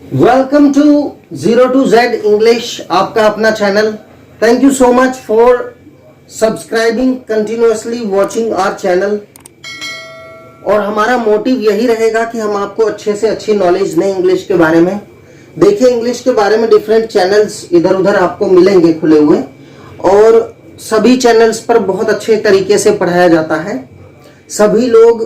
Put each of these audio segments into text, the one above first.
Welcome to zero to Z English, आपका अपना चैनल। Thank you so much for subscribing, continuously watching our channel. और हमारा motive यही रहेगा कि हम आपको अच्छे से अच्छी नॉलेज दें इंग्लिश के बारे में। देखिए, इंग्लिश के बारे में डिफरेंट चैनल्स इधर उधर आपको मिलेंगे खुले हुए, और सभी चैनल्स पर बहुत अच्छे तरीके से पढ़ाया जाता है। सभी लोग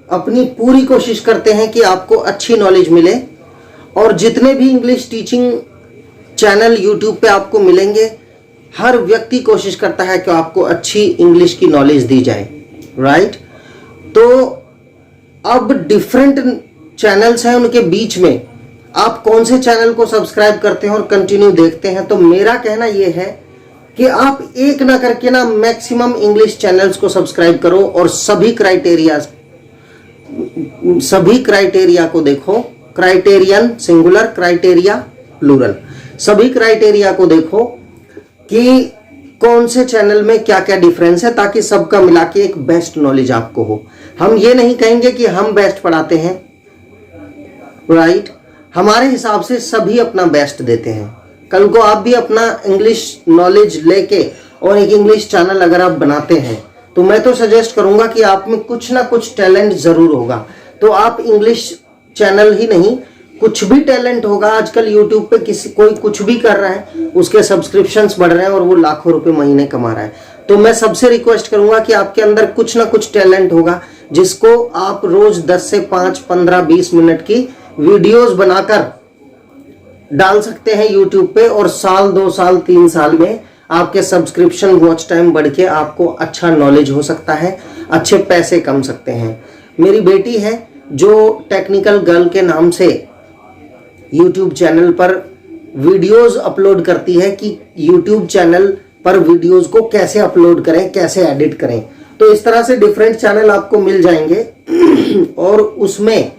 अपनी पूरी कोशिश करते हैं कि आपको अच्छी नॉलेज मिले, और जितने भी इंग्लिश टीचिंग चैनल यूट्यूब पे आपको मिलेंगे, हर व्यक्ति कोशिश करता है कि आपको अच्छी इंग्लिश की नॉलेज दी जाए, राइट। तो अब डिफरेंट चैनल्स हैं, उनके बीच में आप कौन से चैनल को सब्सक्राइब करते हैं और कंटिन्यू देखते हैं। तो मेरा कहना यह है कि आप एक ना करके ना मैक्सिमम इंग्लिश चैनल्स को सब्सक्राइब करो, और सभी क्राइटेरिया को देखो। क्राइटेरियन सिंगुलर, क्राइटेरिया प्लूरल, सभी क्राइटेरिया को देखो कि कौन से चैनल में क्या क्या डिफरेंस है, ताकि सबका मिला के एक बेस्ट नॉलेज आपको हो। हम ये नहीं कहेंगे कि हम बेस्ट पढ़ाते हैं, राइट। हमारे हिसाब से सभी अपना बेस्ट देते हैं। कल को आप भी अपना इंग्लिश नॉलेज लेके और एक इंग्लिश चैनल अगर आप बनाते हैं, तो मैं तो सजेस्ट करूंगा कि आप में कुछ ना कुछ टैलेंट जरूर होगा। तो आप इंग्लिश चैनल ही नहीं, कुछ भी टैलेंट होगा। आजकल यूट्यूब पे कोई कुछ भी कर रहा है, उसके सब्सक्रिप्शंस बढ़ रहे हैं और वो लाखों रुपए महीने कमा रहा है। तो मैं सबसे रिक्वेस्ट करूंगा कि आपके अंदर कुछ ना कुछ टैलेंट होगा, जिसको आप रोज 10 से 5, 15, 20 मिनट की वीडियोस बनाकर डाल सकते हैं यूट्यूब पे, और साल 2 साल 3 साल में आपके सब्सक्रिप्शन वॉच टाइम बढ़ के आपको अच्छा नॉलेज हो सकता है, अच्छे पैसे कमा सकते हैं। मेरी बेटी है जो टेक्निकल गर्ल के नाम से यूट्यूब चैनल पर वीडियोस अपलोड करती है कि यूट्यूब चैनल पर वीडियोस को कैसे अपलोड करें, कैसे एडिट करें। तो इस तरह से डिफरेंट चैनल आपको मिल जाएंगे और उसमें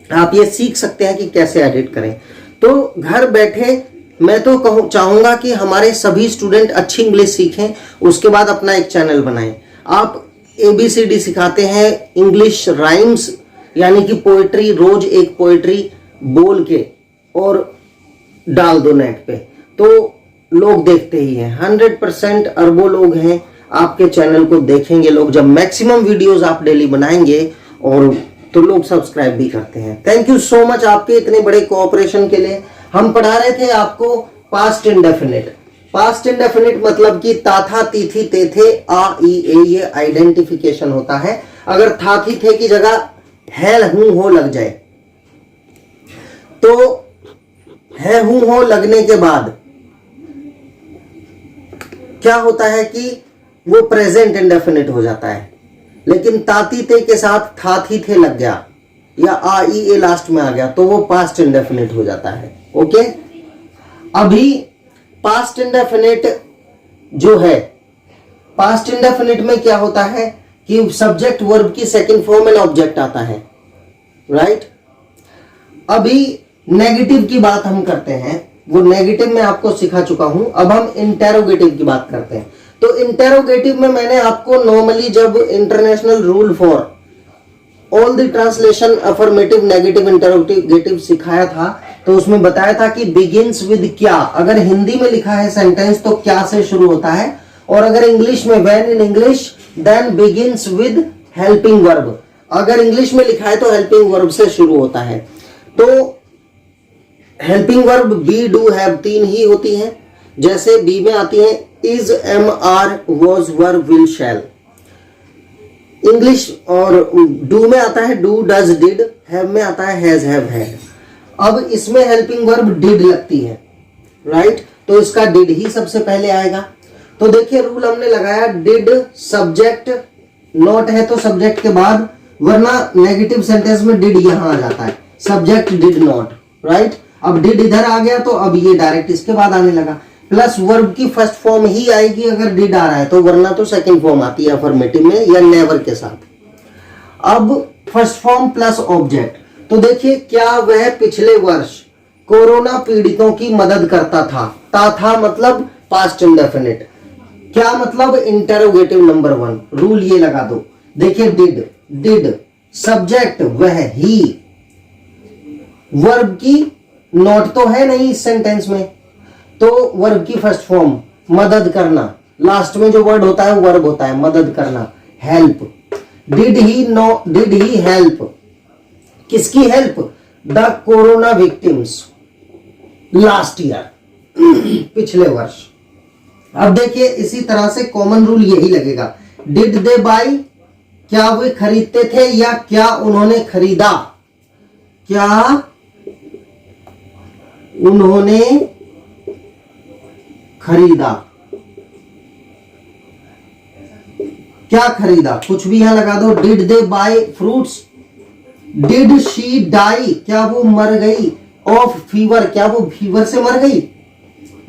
आप ये सीख सकते हैं कि कैसे एडिट करें। तो घर बैठे मैं तो चाहूंगा कि हमारे सभी स्टूडेंट अच्छी इंग्लिश सीखें, उसके बाद अपना एक चैनल बनाएं। आप ABCD सिखाते हैं, इंग्लिश राइम्स यानी कि पोएट्री, रोज एक पोएट्री बोल के और डाल दो नेट पे, तो लोग देखते ही हैं। 100% अरबों लोग हैं, आपके चैनल को देखेंगे लोग जब मैक्सिमम वीडियोस आप डेली बनाएंगे, और तो लोग सब्सक्राइब भी करते हैं। थैंक यू सो मच आपके इतने बड़े कोऑपरेशन के लिए। हम पढ़ा रहे थे आपको पास्ट इंडेफिनिट। पास्ट इंडेफिनिट मतलब कि ता था, ती थी, ते थे, आ ई ए, ये आइडेंटिफिकेशन होता है। अगर था थी थे की जगह है हूं हो लग जाए, तो है हूं हो लगने के बाद क्या होता है कि वो प्रेजेंट इंडेफिनिट हो जाता है। लेकिन ताती ते के साथ था थी थे लग गया, या आ ई ए लास्ट में आ गया, तो वो पास्ट इंडेफिनिट हो जाता है। ओके, अभी पास्ट इंडेफिनिट जो है, पास्ट इंडेफिनिट में क्या होता है कि सब्जेक्ट वर्ब की सेकंड फॉर्म एंड ऑब्जेक्ट आता है, राइट। अभी नेगेटिव की बात हम करते हैं, वो नेगेटिव में आपको सिखा चुका हूं। अब हम इंटेरोगेटिव की बात करते हैं। तो इंटेरोगेटिव में मैंने आपको नॉर्मली जब international rule for all the translation affirmative negative interrogative सिखाया था, तो उसमें बताया था कि बिगिंस विद क्या। अगर हिंदी में लिखा है सेंटेंस तो क्या से शुरू होता है, और अगर इंग्लिश में when in English then begins with helping verb. अगर इंग्लिश में लिखा है तो हेल्पिंग वर्ब से शुरू होता है। तो helping verb be, do, have 3 ही होती हैं। जैसे बी में आती है is, am, are, was, were, will, shall. English और डू में आता है डू, डज, डिड। हैव में आता है हैज, हैव, हैड। अब इसमें हेल्पिंग वर्ब डिड लगती है, राइट। तो इसका डिड ही सबसे पहले आएगा। तो देखिए रूल हमने लगाया, डिड सब्जेक्ट नॉट है तो सब्जेक्ट के बाद, वरना नेगेटिव सेंटेंस में डिड यहां आ जाता है, सब्जेक्ट डिड नॉट, राइट। अब डिड इधर आ गया तो अब ये डायरेक्ट इसके बाद आने लगा। प्लस वर्ब की फर्स्ट फॉर्म ही आएगी अगर डिड आ रहा है तो, वरना तो सेकंड फॉर्म आती है अफर्मेटिव में या नेवर के साथ। अब फर्स्ट फॉर्म प्लस ऑब्जेक्ट। तो देखिए, क्या वह पिछले वर्ष कोरोना पीड़ितों की मदद करता था। था मतलब पास्ट इंडेफिनिट, क्या मतलब इंटेरोगेटिव नंबर 1। रूल ये लगा दो, देखिए डिड सब्जेक्ट वह ही, वर्ब की नॉट तो है नहीं इस सेंटेंस में, तो वर्ब की फर्स्ट फॉर्म मदद करना, लास्ट में जो वर्ड होता है वो वर्ब होता है, मदद करना, हेल्प। डिड ही हेल्प, किसकी help? The corona victims last year, पिछले वर्ष। अब देखिए इसी तरह से कॉमन रूल यही लगेगा। डिड दे बाय, क्या वे खरीदते थे या क्या उन्होंने खरीदा? क्या उन्होंने खरीदा? क्या खरीदा? कुछ भी यहां लगा दो। Did they buy fruits? Did she die, क्या वो मर गई? ऑफ फीवर, क्या वो फीवर से मर गई?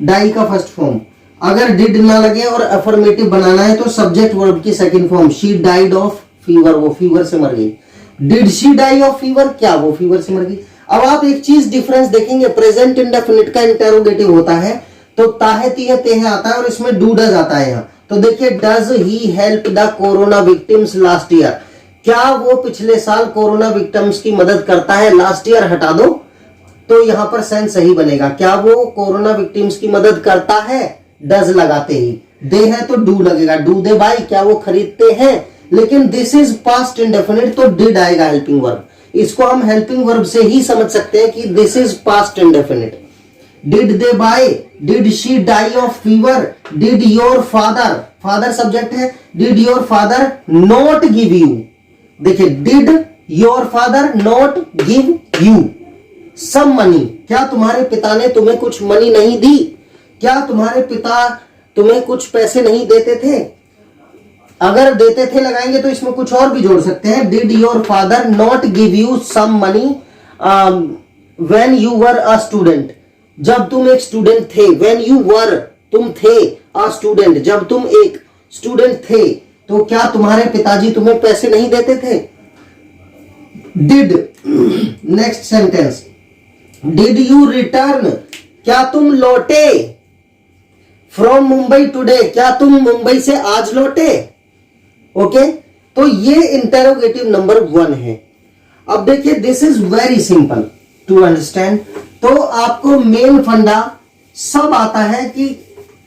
डाई का फर्स्ट फॉर्म। अगर डिड ना लगे और अफर्मेटिव बनाना है तो सब्जेक्ट वर्ब की second form, she died of fever, वो फीवर से मर गई। Did she die of fever, क्या वो फीवर से मर गई? अब आप एक चीज डिफरेंस देखेंगे, प्रेजेंट इंडेफिनिट का इंटेरोगेटिव होता है तो ताहे तीहे तेहे आता है और इसमें डू डज आता है यहाँ। तो देखिए does he help the corona victims last year, क्या वो पिछले साल कोरोना विक्टिम्स की मदद करता है? लास्ट ईयर हटा दो तो यहां पर सेंस सही बनेगा। क्या वो कोरोना विक्टिम्स की मदद करता है? डज लगाते ही, दे है तो डू लगेगा, डू दे बाय, क्या वो खरीदते हैं? लेकिन दिस इज पास्ट इंडेफिनिट तो डिड आएगा हेल्पिंग वर्ब। इसको हम हेल्पिंग वर्ब से ही समझ सकते हैं कि this is past indefinite. Did they buy, did she die of fever, did your father, father subject है, did your father not give you, देखिए did your father not give you some money, क्या तुम्हारे पिता ने तुम्हें कुछ money नहीं दी? क्या तुम्हारे पिता तुम्हें कुछ पैसे नहीं देते थे? अगर देते थे लगाएंगे तो इसमें कुछ और भी जोड़ सकते हैं। Did your father not give you some money when you were a student, जब तुम एक स्टूडेंट थे। व्हेन यू वर, तुम थे, अ स्टूडेंट, जब तुम एक स्टूडेंट थे तो क्या तुम्हारे पिताजी तुम्हें पैसे नहीं देते थे? Did, next sentence, did you return, क्या तुम लौटे? फ्रॉम मुंबई टुडे, क्या तुम मुंबई से आज लौटे? ओके, तो ये इंटेरोगेटिव नंबर 1 है। अब देखिए this is very simple to understand. तो आपको मेन फंडा सब आता है कि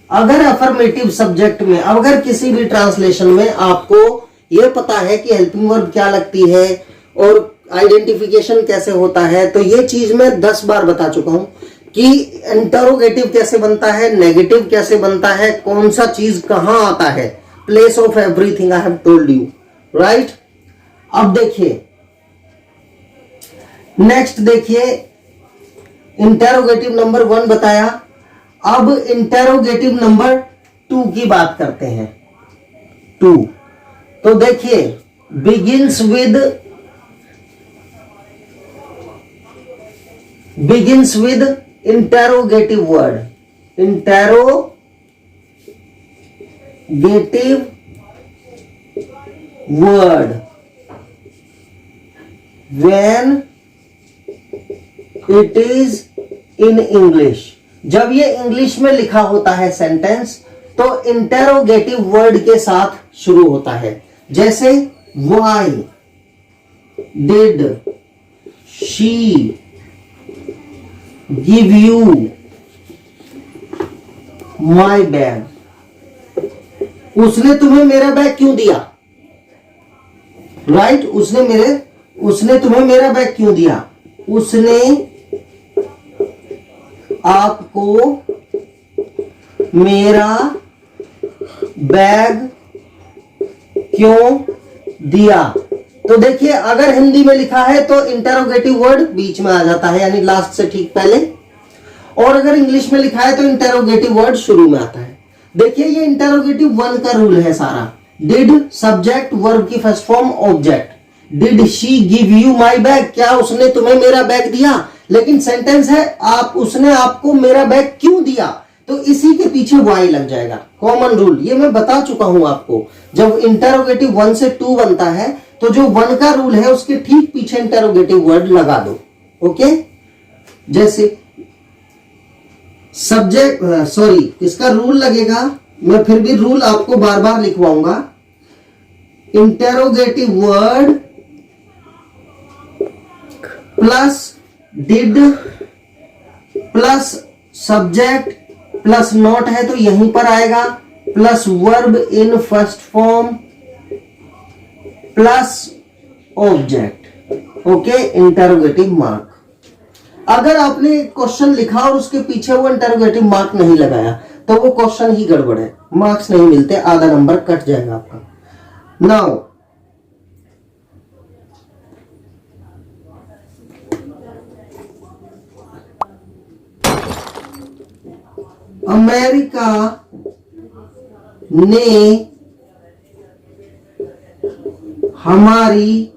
अगर अफर्मेटिव सब्जेक्ट में, अगर किसी भी ट्रांसलेशन में आपको यह पता है कि हेल्पिंग वर्ब क्या लगती है और आइडेंटिफिकेशन कैसे होता है, तो ये चीज मैं 10 बार बता चुका हूं कि इंटरोगेटिव कैसे बनता है, नेगेटिव कैसे बनता है, कौन सा चीज कहां आता है, place of everything I have told you, right. अब देखिए नेक्स्ट, देखिए इंटेरोगेटिव नंबर 1 बताया। अब इंटेरोगेटिव नंबर 2 की बात करते हैं। 2 तो देखिए begins with interrogative word, interrogative word when it is in English, जब ये इंग्लिश में लिखा होता है सेंटेंस तो इंटेरोगेटिव वर्ड के साथ शुरू होता है। जैसे why did she give you my bag, उसने तुम्हें मेरा बैग क्यों दिया, राइट उसने तुम्हें मेरा बैग क्यों दिया, उसने आपको मेरा बैग क्यों दिया। तो देखिए अगर हिंदी में लिखा है तो इंटेरोगेटिव वर्ड बीच में आ जाता है, यानी लास्ट से ठीक पहले, और अगर इंग्लिश में लिखा है तो इंटेरोगेटिव वर्ड शुरू में आता है। देखिए ये इंटेरोगेटिव 1 का रूल है सारा। डिड सब्जेक्ट, वर्ब की first form object. Did she give you my bag, क्या उसने तुम्हें मेरा बैग दिया, लेकिन सेंटेंस है उसने आपको मेरा बैग क्यों दिया, तो इसी के पीछे वाई लग जाएगा। कॉमन रूल ये मैं बता चुका हूं आपको। जब इंटेरोगेटिव 1 से 2 बनता है तो जो 1 का रूल है उसके ठीक पीछे इंटेरोगेटिव वर्ड लगा दो। ओके, जैसे सब्जेक्ट, सॉरी इसका रूल लगेगा, मैं फिर भी रूल आपको बार बार लिखवाऊंगा। Interrogative word plus did plus subject plus not है तो यहीं पर आएगा, plus verb in first form plus object. Okay, interrogative mark. अगर आपने क्वेश्चन लिखा और उसके पीछे वो इंटरोगेटिव मार्क नहीं लगाया तो वो क्वेश्चन ही गड़बड़ है, मार्क्स नहीं मिलते, आधा नंबर कट जाएगा आपका। नाउ अमेरिका ने हमारी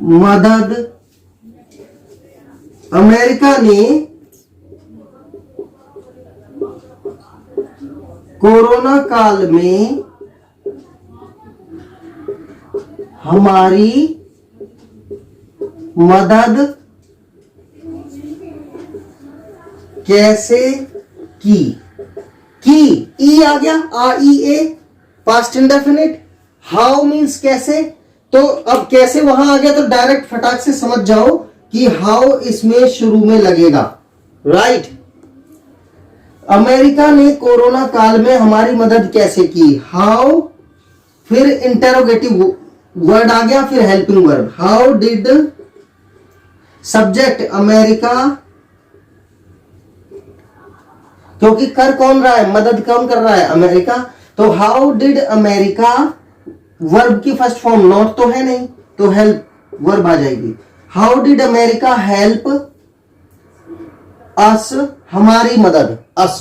मदद, अमेरिका ने कोरोना काल में हमारी मदद कैसे की? ई आ गया, REA past indefinite. How means कैसे, तो अब कैसे वहां आ गया तो डायरेक्ट फटाक से समझ जाओ कि हाउ इसमें शुरू में लगेगा, राइट। अमेरिका ने कोरोना काल में हमारी मदद कैसे की, हाउ, फिर इंटेरोगेटिव वर्ड आ गया, फिर helping verb, how did, subject America, क्योंकि कर कौन रहा है, मदद कौन कर रहा है, अमेरिका, तो हाउ डिड अमेरिका, वर्ब की फर्स्ट फॉर्म नॉट तो है नहीं तो हेल्प वर्ब आ जाएगी, how did America help us, हमारी मदद, अस।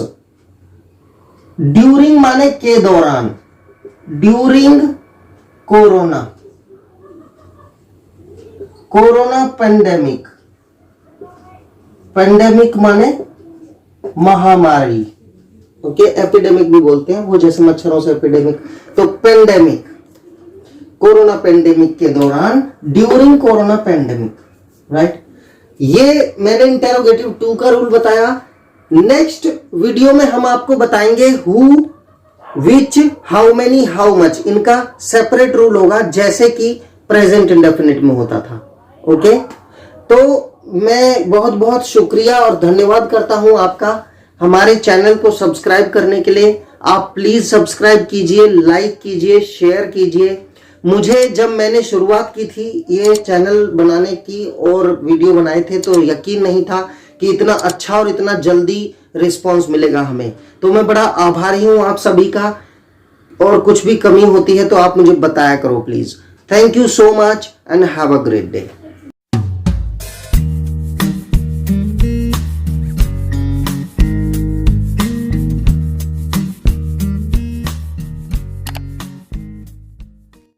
ड्यूरिंग माने के दौरान, during corona, corona pandemic, pandemic माने महामारी, ओके, एपिडेमिक भी बोलते हैं वो, जैसे मच्छरों से एपिडेमिक, तो पेंडेमिक, कोरोना पेंडेमिक के दौरान, ड्यूरिंग कोरोना पेंडेमिक, राइट। ये मैंने इंटेरोगेटिव 2 का रूल बताया। नेक्स्ट वीडियो में हम आपको बताएंगे who, which, how many, how much, इनका सेपरेट रूल होगा जैसे कि प्रेजेंट इंडेफिनिट में होता था। ओके, तो मैं बहुत बहुत शुक्रिया और धन्यवाद करता हूं आपका हमारे चैनल को सब्सक्राइब करने के लिए। आप प्लीज सब्सक्राइब कीजिए, लाइक कीजिए, शेयर कीजिए। मुझे जब मैंने शुरुआत की थी ये चैनल बनाने की और वीडियो बनाए थे तो यकीन नहीं था कि इतना अच्छा और इतना जल्दी रिस्पांस मिलेगा हमें, तो मैं बड़ा आभारी हूं आप सभी का। और कुछ भी कमी होती है तो आप मुझे बताया करो please. Thank you so much and have a great day.